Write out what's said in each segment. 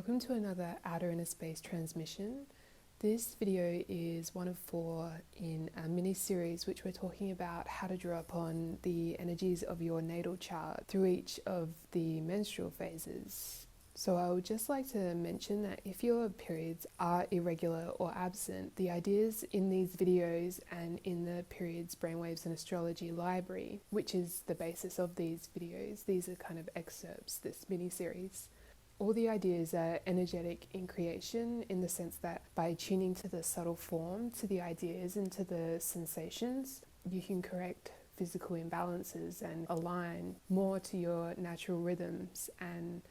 Welcome to another Outer Inner Space transmission. This video is one of 4 in a mini-series which we're talking about how to draw upon the energies of your natal chart through each of the menstrual phases. So I would just like to mention that if your periods are irregular or absent, the ideas in these videos and in the Periods, Brainwaves and Astrology library, which is the basis of these videos, these are kind of excerpts, this mini-series. All the ideas are energetic in creation in the sense that by tuning to the subtle form, to the ideas and to the sensations, you can correct physical imbalances and align more to your natural rhythms. And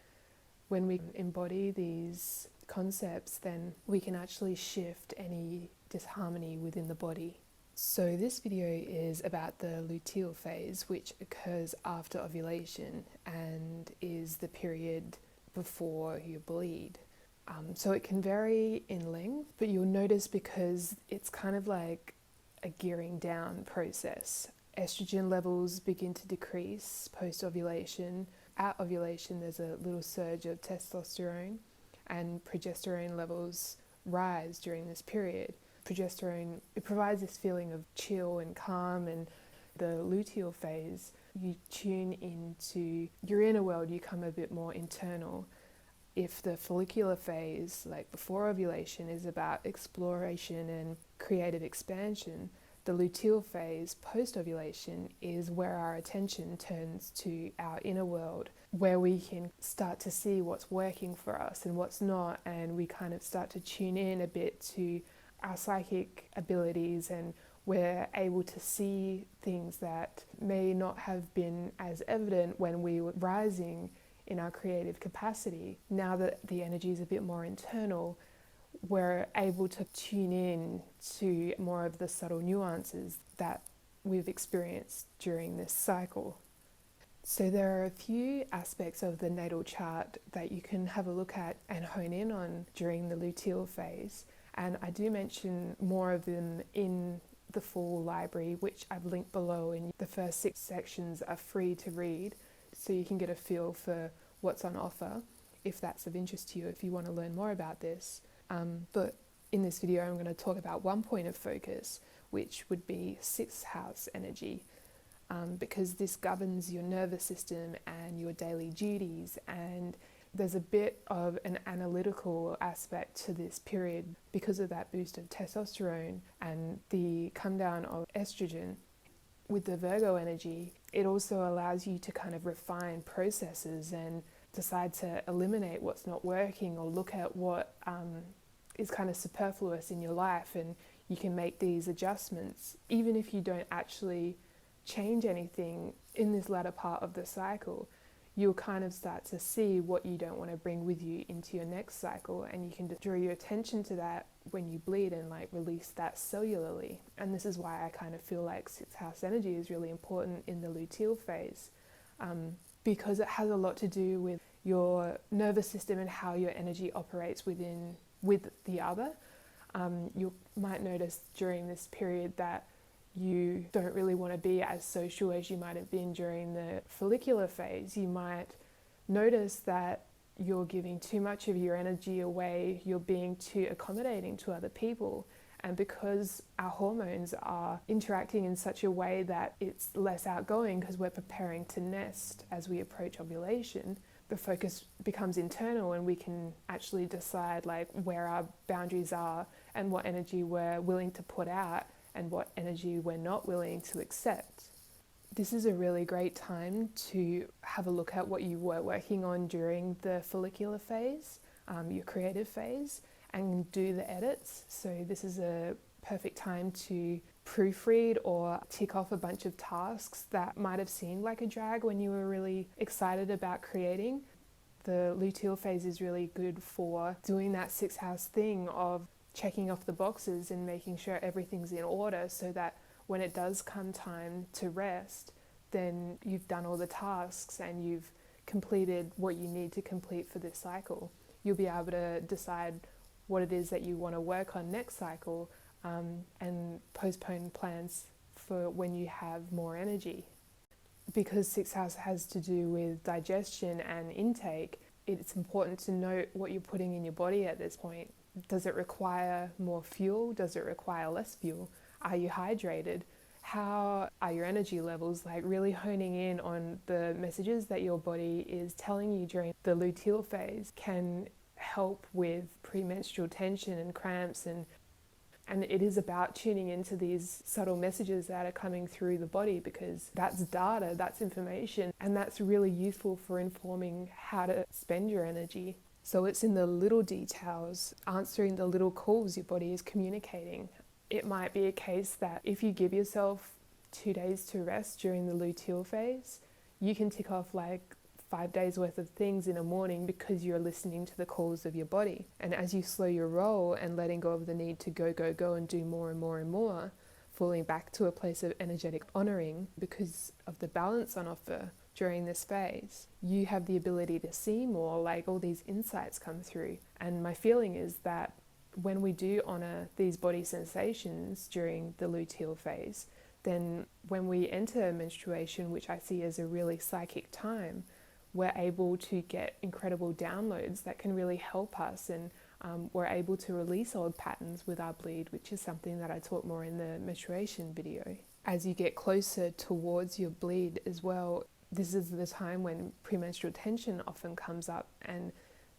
when we embody these concepts, then we can actually shift any disharmony within the body. So this video is about the luteal phase, which occurs after ovulation and is the period before you bleed. So it can vary in length, but you'll notice because it's kind of like a gearing down process. Estrogen levels begin to decrease post-ovulation. At ovulation, there's a little surge of testosterone, and progesterone levels rise during this period. Progesterone, it provides this feeling of chill and calm, and the luteal phase, you tune into your inner world, you come a bit more internal. If the follicular phase, like before ovulation, is about exploration and creative expansion, the luteal phase, post-ovulation, is where our attention turns to our inner world, where we can start to see what's working for us and what's not, and we kind of start to tune in a bit to our psychic abilities, and we're able to see things that may not have been as evident when we were rising in our creative capacity. Now that the energy is a bit more internal, we're able to tune in to more of the subtle nuances that we've experienced during this cycle. So there are a few aspects of the natal chart that you can have a look at and hone in on during the luteal phase. And I do mention more of them in the full library, which I've linked below, and the first 6 sections are free to read, so you can get a feel for what's on offer if that's of interest to you, if you want to learn more about this. But in this video, I'm going to talk about one point of focus, which would be 6th house energy, because this governs your nervous system and your daily duties, and there's a bit of an analytical aspect to this period because of that boost of testosterone and the come down of estrogen. With the Virgo energy, it also allows you to kind of refine processes and decide to eliminate what's not working, or look at what is kind of superfluous in your life, and you can make these adjustments even if you don't actually change anything in this latter part of the cycle. You'll kind of start to see what you don't want to bring with you into your next cycle, and you can draw your attention to that when you bleed and like release that cellularly. And this is why I kind of feel like 6th house energy is really important in the luteal phase, because it has a lot to do with your nervous system and how your energy operates with the other. You might notice during this period that you don't really want to be as social as you might have been during the follicular phase. You might notice that you're giving too much of your energy away, you're being too accommodating to other people. And because our hormones are interacting in such a way that it's less outgoing because we're preparing to nest as we approach ovulation, the focus becomes internal, and we can actually decide like where our boundaries are and what energy we're willing to put out and what energy we're not willing to accept. This is a really great time to have a look at what you were working on during the follicular phase, your creative phase, and do the edits. So this is a perfect time to proofread or tick off a bunch of tasks that might have seemed like a drag when you were really excited about creating. The luteal phase is really good for doing that 6th house thing of checking off the boxes and making sure everything's in order, so that when it does come time to rest, then you've done all the tasks and you've completed what you need to complete for this cycle. You'll be able to decide what it is that you want to work on next cycle, and postpone plans for when you have more energy. Because 6th house has to do with digestion and intake, it's important to note what you're putting in your body at this point. Does it require more fuel? Does it require less fuel? Are you hydrated? How are your energy levels? Like really honing in on the messages that your body is telling you during the luteal phase can help with premenstrual tension and cramps, and it is about tuning into these subtle messages that are coming through the body, because that's data, that's information, and that's really useful for informing how to spend your energy. So it's in the little details, answering the little calls your body is communicating. It might be a case that if you give yourself 2 days to rest during the luteal phase, you can tick off like 5 days worth of things in a morning because you're listening to the calls of your body. And as you slow your roll and letting go of the need to go and do more and more and more, falling back to a place of energetic honoring because of the balance on offer during this phase, you have the ability to see more, like all these insights come through. And my feeling is that when we do honor these body sensations during the luteal phase, then when we enter menstruation, which I see as a really psychic time, we're able to get incredible downloads that can really help us, and we're able to release old patterns with our bleed, which is something that I taught more in the menstruation video. As you get closer towards your bleed as well, this is the time when premenstrual tension often comes up, and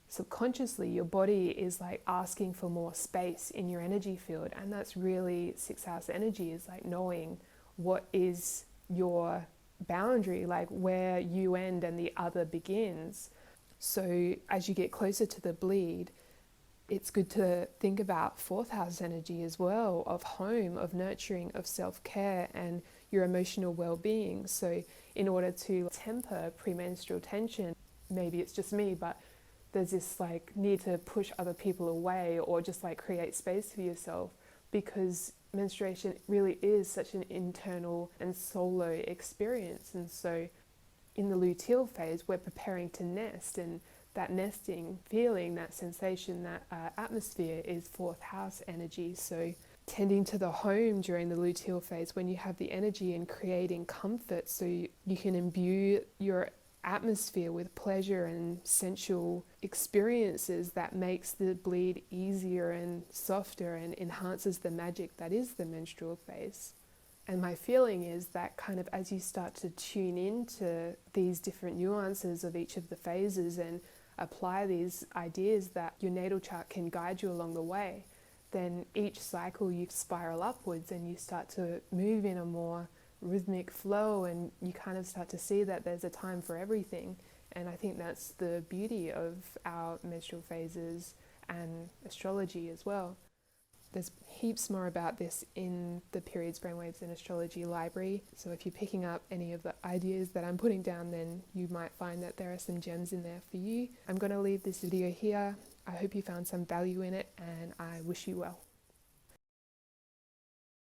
subconsciously your body is like asking for more space in your energy field. And that's really 6 hours energy, is like knowing what is your boundary, like where you end and the other begins. So as you get closer to the bleed, it's good to think about 4th house energy as well, of home, of nurturing, of self-care and your emotional well-being. So in order to temper premenstrual tension, maybe it's just me, but there's this like need to push other people away or just like create space for yourself, because menstruation really is such an internal and solo experience. And so in the luteal phase, we're preparing to nest, and that nesting feeling, that sensation, that atmosphere is 4th house energy. So tending to the home during the luteal phase, when you have the energy and creating comfort, so you can imbue your atmosphere with pleasure and sensual experiences, that makes the bleed easier and softer and enhances the magic that is the menstrual phase. And my feeling is that kind of as you start to tune into these different nuances of each of the phases and apply these ideas, that your natal chart can guide you along the way, then each cycle you spiral upwards and you start to move in a more rhythmic flow, and you kind of start to see that there's a time for everything. And I think that's the beauty of our menstrual phases and astrology as well. There's heaps more about this in the Periods, Brainwaves and Astrology library. So if you're picking up any of the ideas that I'm putting down, then you might find that there are some gems in there for you. I'm going to leave this video here. I hope you found some value in it, and I wish you well.